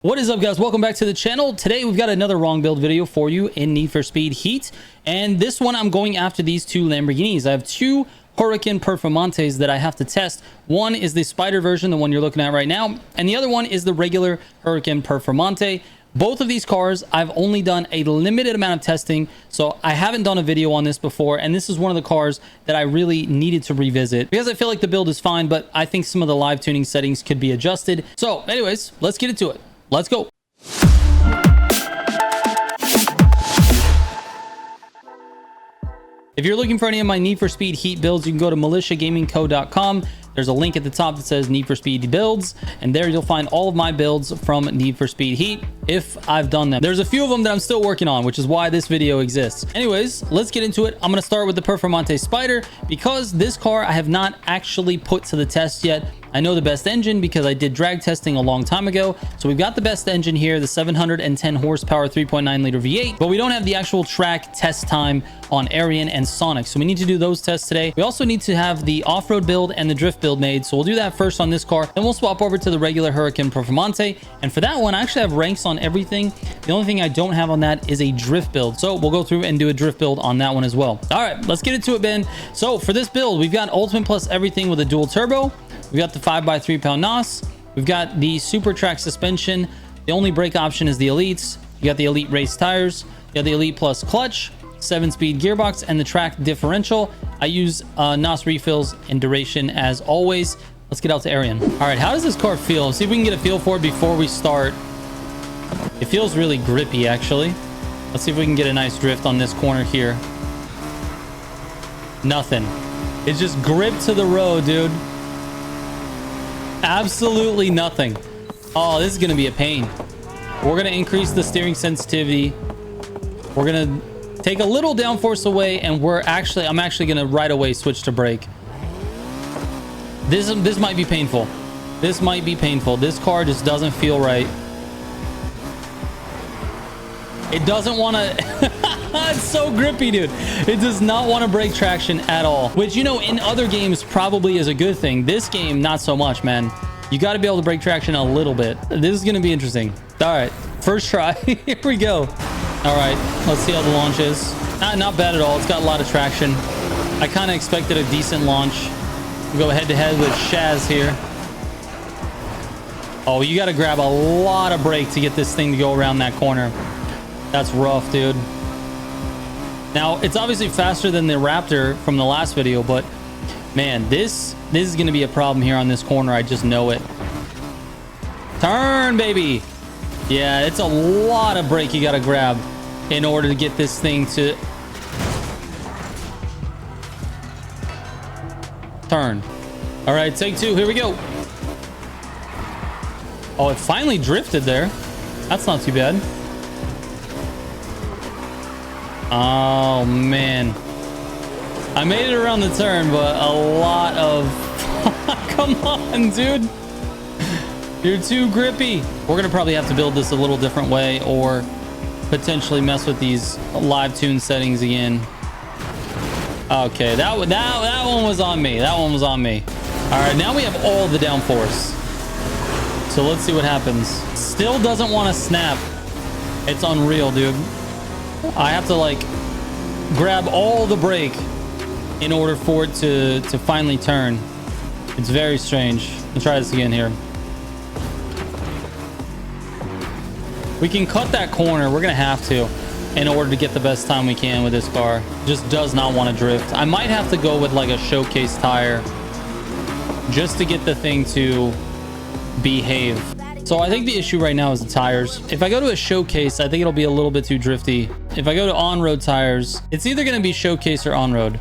What is up, guys? Welcome back to the channel. Today we've got another wrong build video for you in Need for Speed Heat, and this one I'm going after these two Lamborghinis. I have two Huracan Performantes that I have to test. One is the Spyder version, the one you're looking at right now, and the other one is the regular Huracan Performante. Both of these cars I've only done a limited amount of testing, so I haven't done a video on this before, and this is one of the cars that I really needed to revisit because I feel like the build is fine, but I think some of the live tuning settings could be adjusted. So anyways, let's get into it. Let's go. If you're looking for any of my Need for Speed Heat builds, you can go to militiagamingco.com. There's a link at the top that says Need for Speed builds, and there you'll find all of my builds from Need for Speed Heat if I've done them. There's a few of them that I'm still working on, which is why this video exists. Anyways, let's get into it. I'm going to start with the Performante Spyder because this car I have not actually put to the test yet. I know the best engine because I did drag testing a long time ago. So we've got the best engine here, the 710 horsepower 3.9 liter V8, but we don't have the actual track test time on Aerion and Sonic. So we need to do those tests today. We also need to have the off-road build and the drift build made. So we'll do that first on this car. Then we'll swap over to the regular Huracan Performante. And for that one, I actually have ranks on everything. The only thing I don't have on that is a drift build. So we'll go through and do a drift build on that one as well. All right, let's get into it, Ben. So for this build, we've got Ultimate Plus everything with a dual turbo. We've got the 5x3 pound NOS. We've got the super track suspension. The only brake option is the Elites. You got the Elite race tires. You got the Elite Plus clutch, 7-speed gearbox, and the track differential. I use NOS refills and duration as always. Let's get out to Aerion. All right, how does this car feel? Let's see if we can get a feel for it before we start. It feels really grippy, actually. Let's see if we can get a nice drift on this corner here. Nothing. It's just grip to the road, dude. Absolutely nothing. Oh, this is going to be a pain. We're going to increase the steering sensitivity. We're going to take a little downforce away, and I'm actually going to right away switch to brake. This might be painful. This might be painful. This car just doesn't feel right. It doesn't want to... It's so grippy, dude. It does not want to break traction at all, which, you know, in other games probably is a good thing. This game, not so much, man. You got to be able to break traction a little bit. This is going to be interesting. All right, first try. Here we go. All right, let's see how the launch is. Not bad at all. It's got a lot of traction. I kind of expected a decent launch. We'll go head to head with Shaz here. Oh, you got to grab a lot of brake to get this thing to go around that corner. That's rough, dude. Now, it's obviously faster than the Raptor from the last video, but man, this is going to be a problem here on this corner. I just know it. Turn, baby. Yeah, it's a lot of brake you got to grab in order to get this thing to turn. All right, take two. Here we go. Oh, it finally drifted there. That's not too bad. Oh, man. I made it around the turn, but a lot of... Come on, dude. You're too grippy. We're going to probably have to build this a little different way or potentially mess with these live tune settings again. Okay, that one was on me. That one was on me. All right, now we have all the downforce. So let's see what happens. Still doesn't want to snap. It's unreal, dude. I have to like grab all the brake in order for it to finally turn. It's very strange. Let's try this again here. We can cut that corner. We're gonna have to in order to get the best time we can with this car. Just does not want to drift. I might have to go with like a showcase tire just to get the thing to behave. So I think the issue right now is the tires. If I go to a showcase, I think it'll be a little bit too drifty. If I go to on-road tires, it's either going to be showcase or on-road.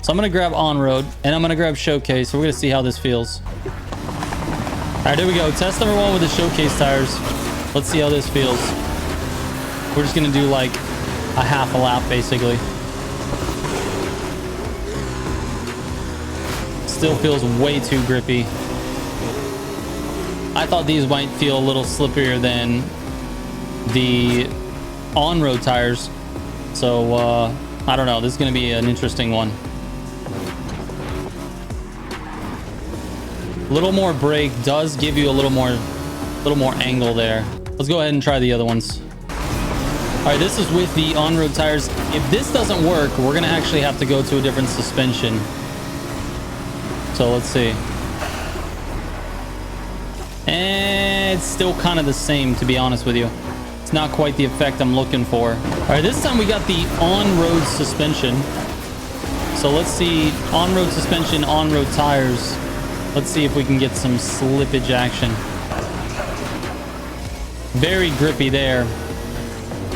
So I'm going to grab on-road and I'm going to grab showcase. So we're going to see how this feels. All right, here we go. Test number one with the showcase tires. Let's see how this feels. We're just going to do like a half a lap, basically. Still feels way too grippy. I thought these might feel a little slipperier than the on-road tires. So, I don't know. This is going to be an interesting one. A little more brake does give you a little more angle there. Let's go ahead and try the other ones. All right, this is with the on-road tires. If this doesn't work, we're gonna actually have to go to a different suspension. So let's see. And it's still kind of the same, to be honest with you. It's not quite the effect I'm looking for. All right, this time we got the on-road suspension. So let's see, on-road suspension, on-road tires. Let's see if we can get some slippage action. Very grippy there.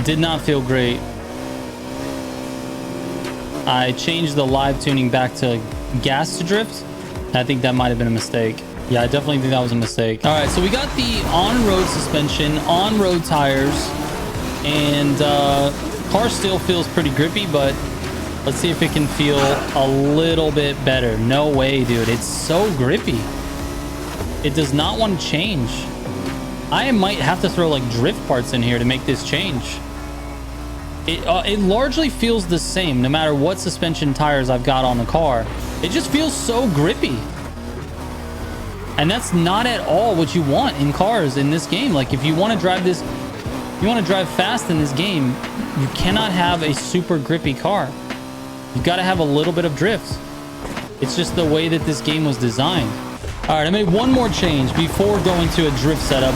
Did not feel great. I changed the live tuning back to gas to drift. I think that might have been a mistake. Yeah, I definitely think that was a mistake. All right, so we got the on-road suspension, on-road tires, and car still feels pretty grippy, but let's see if it can feel a little bit better. No way, dude. It's so grippy. It does not want to change. I might have to throw like drift parts in here to make this change. It largely feels the same no matter what suspension tires I've got on the car. It just feels so grippy. And that's not at all what you want in cars in this game. Like if you want to drive this, you want to drive fast in this game, you cannot have a super grippy car. You've got to have a little bit of drift. It's just the way that this game was designed. All right, I made one more change before going to a drift setup.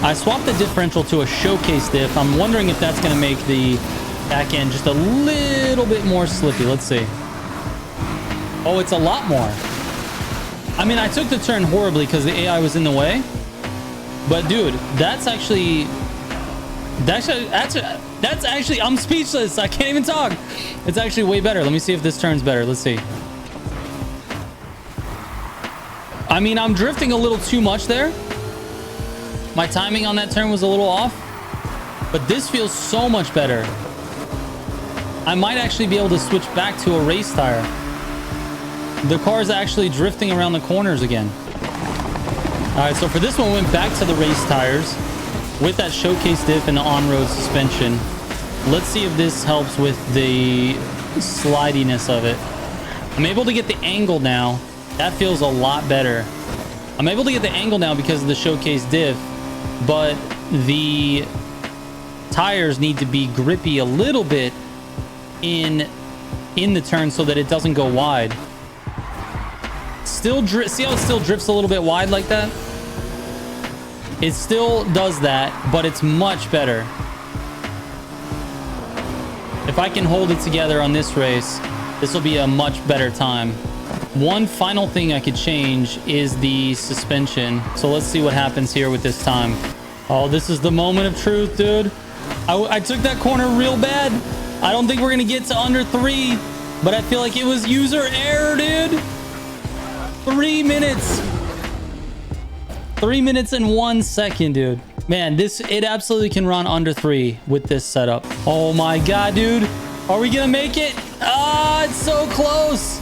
I swapped the differential to a showcase diff. I'm wondering if that's going to make the back end just a little bit more slippy. Let's see. Oh, it's a lot more. I mean, I took the turn horribly because the AI was in the way. But dude, that's actually, I'm speechless. I can't even talk. It's actually way better. Let me see if this turn's better. Let's see. I mean, I'm drifting a little too much there. My timing on that turn was a little off, but this feels so much better. I might actually be able to switch back to a race tire. The car's actually drifting around the corners again. All right, so for this one, we went back to the race tires with that showcase diff and the on-road suspension. Let's see if this helps with the slidiness of it. I'm able to get the angle now. That feels a lot better. I'm able to get the angle now because of the showcase diff, but the tires need to be grippy a little bit in the turn so that it doesn't go wide. Still see how it still drifts a little bit wide like that? It still does that, but it's much better. If I can hold it together on this race, this will be a much better time. One final thing I could change is the suspension. So let's see what happens here with this time. Oh, this is the moment of truth, dude. I took that corner real bad. I don't think we're going to get to under 3, but I feel like it was user error, dude. 3 minutes. 3 minutes and 1 second, dude. Man, it absolutely can run under 3 with this setup. Oh my God, dude. Are we going to make it? Ah, it's so close.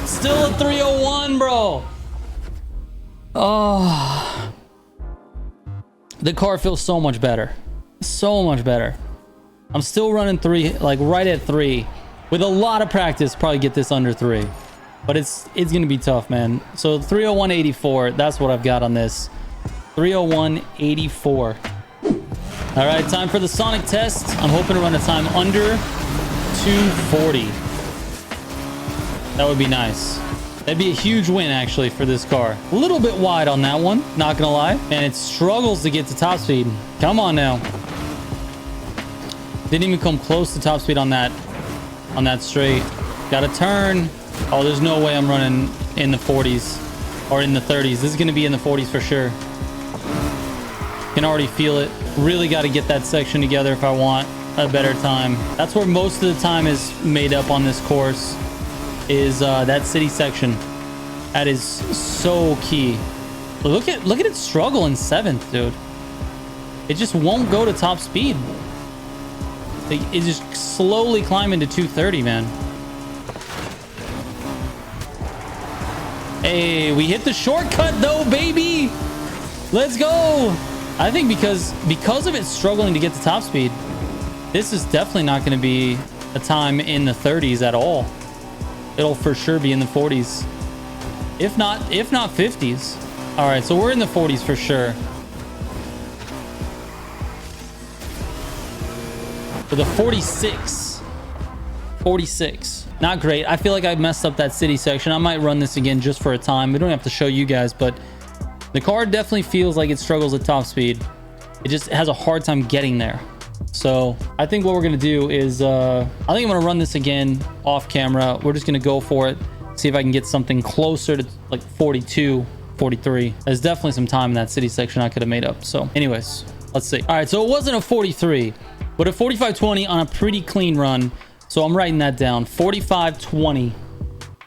Still a 301, bro. Oh, the car feels so much better. So much better. I'm still running 3, like right at 3. With a lot of practice, probably get this under 3. But it's going to be tough, man. So 301.84, that's what I've got on this. 301.84. All right, time for the Sonic test. I'm hoping to run a time under 240. That would be nice. That'd be a huge win, actually, for this car. A little bit wide on that one, not gonna lie. And it struggles to get to top speed. Come on now. Didn't even come close to top speed on that straight. Got to turn. Oh, there's no way I'm running in the 40s or in the 30s. This is gonna be in the 40s for sure. Can already feel it. Really got to get that section together if I want a better time. That's where most of the time is made up on this course. Is that city section. That is so key. Look at it struggle in 7th, dude. It just won't go to top speed. It just slowly climbing to 230, man. Hey, we hit the shortcut though, baby. Let's go. I think because of it struggling to get to top speed, this is definitely not going to be a time in the 30s at all. It'll for sure be in the 40s, if not 50s. All right, so we're in the 40s for sure. with a 46. 46. Not great. I feel like I messed up that city section. I might run this again just for a time. We don't have to show you guys, but the car definitely feels like it struggles at top speed. It just has a hard time getting there. So I think what we're going to do is, I think I'm going to run this again off camera. We're just going to go for it. See if I can get something closer to like 42, 43. There's definitely some time in that city section I could have made up. So anyways, let's see. All right. So it wasn't a 43, but a 45.20 on a pretty clean run. So I'm writing that down. 45.20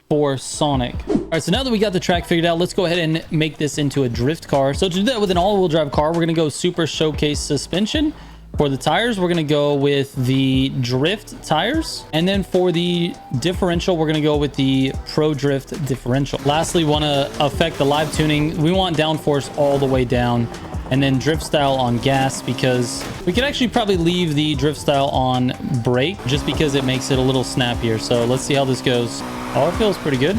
for Sonic. All right, so now that we got the track figured out, let's go ahead and make this into a drift car. So to do that with an all-wheel drive car, we're going to go Super Showcase Suspension. For the tires, we're going to go with the drift tires. And then for the differential, we're going to go with the Pro Drift differential. Lastly, want to affect the live tuning. We want downforce all the way down. And then drift style on gas, because we could actually probably leave the drift style on brake just because it makes it a little snappier. So let's see how this goes. Oh, it feels pretty good.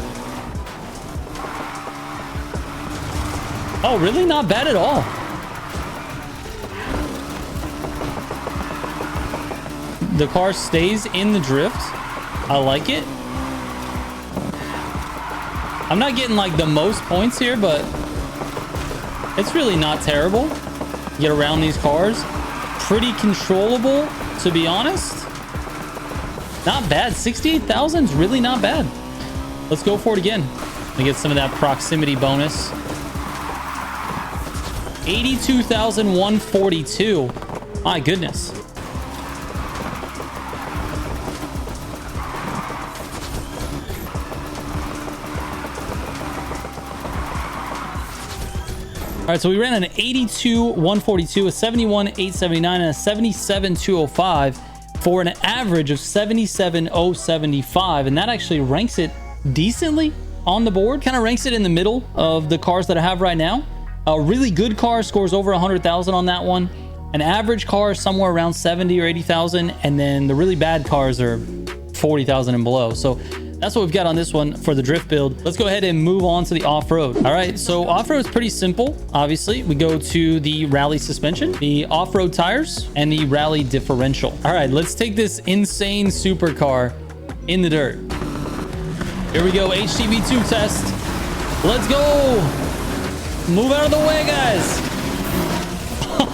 Oh, really? Not bad at all. The car stays in the drift. I like it. I'm not getting like the most points here, but it's really not terrible. Get around these cars. Pretty controllable, to be honest. Not bad. 68,000 is really not bad. Let's go for it again. To get some of that proximity bonus. 82,142. My goodness. All right, so we ran an 82,142, a 71,879, and a 77,205 for an average of 77,075, and that actually ranks it decently on the board. Kind of ranks it in the middle of the cars that I have right now. A really good car scores over 100,000 on that one. An average car is somewhere around 70 or 80,000, and then the really bad cars are 40,000 and below. So that's what we've got on this one for the drift build. Let's go ahead and move on to the off-road. All right, so off-road is pretty simple. Obviously, we go to the rally suspension, the off-road tires, and the rally differential. All right, let's take this insane supercar in the dirt. Here we go, HTV2 test. Let's go. Move out of the way, guys.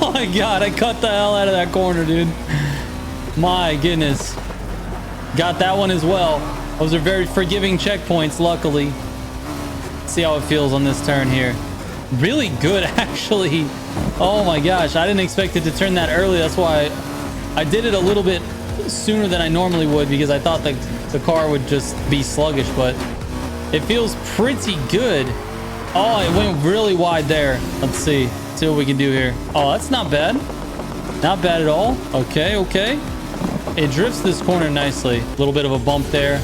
Oh my God, I cut the hell out of that corner, dude. My goodness. Got that one as well. Those are very forgiving checkpoints, luckily. See how it feels on this turn here. Really good, actually. Oh my gosh, I didn't expect it to turn that early. That's why I did it a little bit sooner than I normally would, because I thought the car would just be sluggish, but it feels pretty good. Oh, it went really wide there. Let's see what we can do here. Oh, that's not bad. Not bad at all. Okay, okay. It drifts this corner nicely. A little bit of a bump there.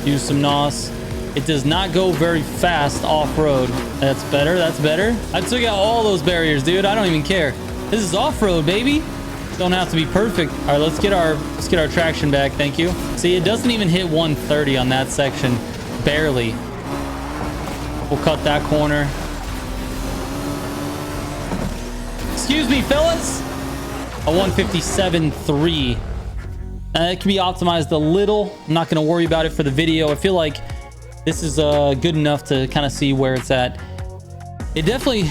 Use some NOS. It does not go very fast off-road. That's better. That's better. I took out all those barriers, dude. I don't even care. This is off-road, baby. Don't have to be perfect. All right, let's get our traction back. Thank you. See, it doesn't even hit 130 on that section. Barely. We'll cut that corner. Excuse me, fellas. A 157.3. It can be optimized a little. I'm not going to worry about it for the video. I feel like this is good enough to kind of see where it's at. It definitely,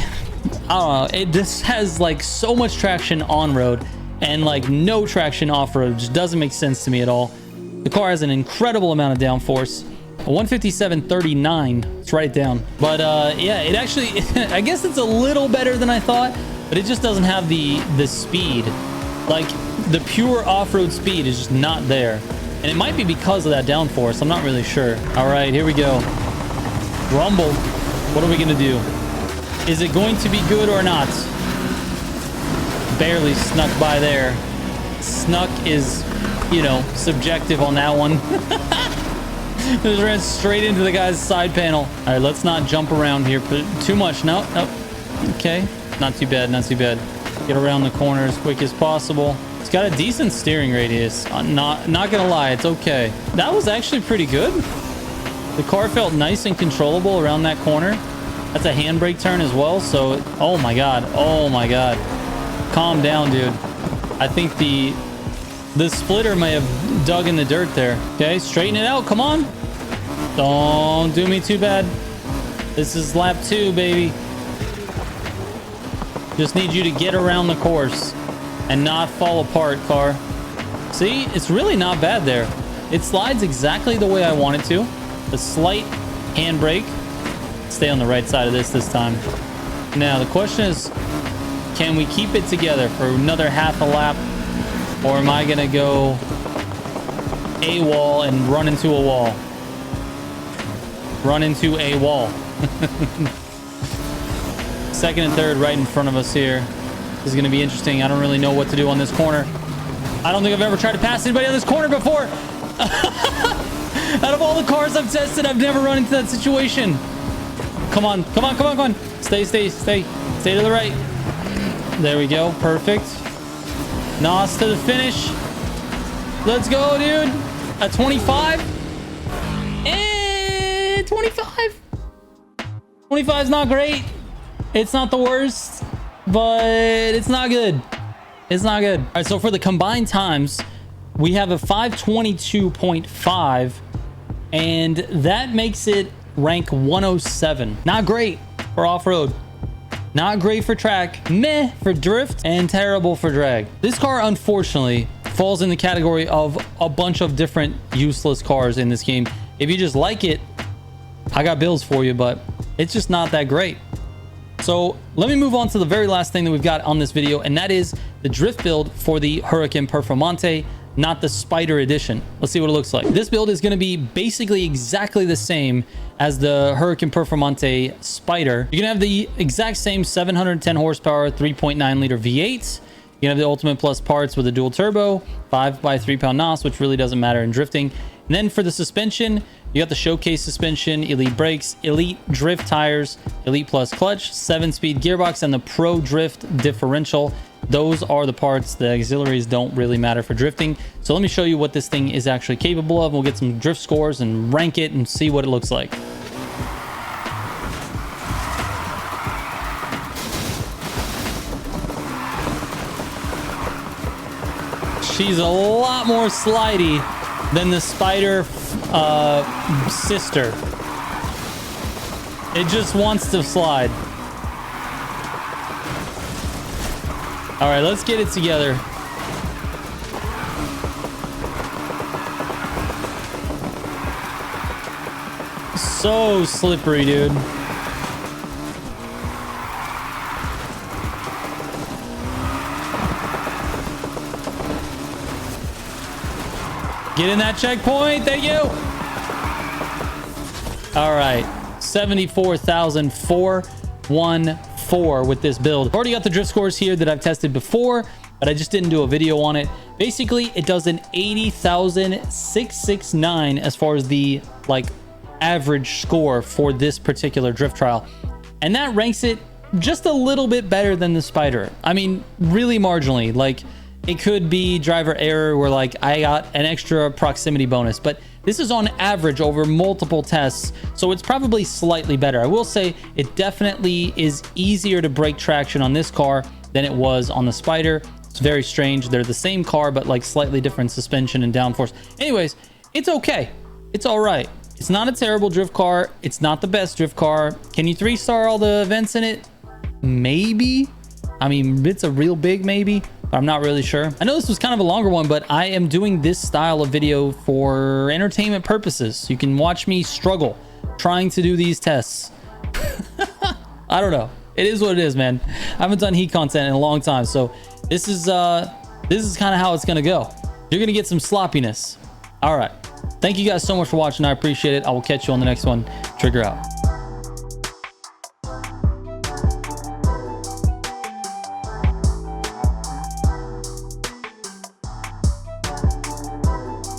I don't know, this has like so much traction on road and like no traction off road. It just doesn't make sense to me at all. The car has an incredible amount of downforce. A 157.39. Let's write it down. But yeah, it actually, I guess it's a little better than I thought, but it just doesn't have the speed. Like, the pure off-road speed is just not there. And it might be because of that downforce. I'm not really sure. All right, here we go. Rumble. What are we going to do? Is it going to be good or not? Barely snuck by there. Snuck is, you know, subjective on that one. Just ran straight into the guy's side panel. All right, let's not jump around here. But too much. No, no. Okay. Not too bad. Not too bad. Get around the corner as quick as possible. It's got a decent steering radius. I'm not gonna lie, it's okay. That was actually pretty good. The car felt nice and controllable around that corner. That's a handbrake turn as well, so oh my god, calm down, dude. I think the The splitter may have dug in the dirt there. Okay, straighten it out. Come on. Don't do me too bad. This is lap 2, baby. Just need you to get around the course and not fall apart, car. See, it's really not bad there. It slides exactly the way I want it to. A slight handbrake. Stay on the right side of this time. Now, the question is, can we keep it together for another half a lap? Or am I going to go AWOL and run into a wall? Run into a wall. Second and third right in front of us here. This is going to be interesting. I don't really know what to do on this corner. I don't think I've ever tried to pass anybody on this corner before. Out of all the cars I've tested, I've never run into that situation. Come on, come on, come on, come on. Stay to the right. There we go. Perfect. Nos to the finish. Let's go, dude. At 25. And 25. 25 is not great. It's not the worst, but it's not good. It's not good. All right, so for the combined times, we have a 522.5, and that makes it rank 107. Not great for off-road. Not great for track. Meh for drift, and terrible for drag. This car, unfortunately, falls in the category of a bunch of different useless cars in this game. If you just like it, I got builds for you, but it's just not that great. So let me move on to the very last thing that we've got on this video, and that is the drift build for the Huracan Performante, not the Spyder edition. Let's see what it looks like. This build is going to be basically exactly the same as the Huracan Performante Spyder. You're going to have the exact same 710 horsepower, 3.9 liter V8. You're going to have the Ultimate Plus parts with a dual turbo, 5x3 pound NOS, which really doesn't matter in drifting. And then for the suspension, you got the Showcase suspension, Elite brakes, Elite drift tires, Elite Plus clutch, 7-speed gearbox, and the Pro Drift differential. Those are the parts. The auxiliaries don't really matter for drifting. So let me show you what this thing is actually capable of. We'll get some drift scores and rank it and see what it looks like. She's a lot more slidey than the Spyder sister. It just wants to slide. All right, let's get it together. So slippery, dude. Get in that checkpoint. Thank you. All right. 74,414 with this build. I've already got the drift scores here that I've tested before, but I just didn't do a video on it. Basically, it does an 80,669 as far as the average score for this particular drift trial. And that ranks it just a little bit better than the Spyder. I mean, really marginally. It could be driver error where I got an extra proximity bonus, but this is on average over multiple tests, so it's probably slightly better. I will say it definitely is easier to break traction on this car than it was on the Spyder. It's very strange. They're the same car, but slightly different suspension and downforce. Anyways, it's okay. It's all right. It's not a terrible drift car. It's not the best drift car. Can you 3-star all the events in it? Maybe. I mean, it's a real big maybe. I'm not really sure. I know this was kind of a longer one, but I am doing this style of video for entertainment purposes. You can watch me struggle trying to do these tests. I don't know. It is what it is, man. I haven't done heat content in a long time, so this is kind of how it's gonna go. You're gonna get some sloppiness. All right. Thank you guys so much for watching. I appreciate it. I will catch you on the next one. Trigger out.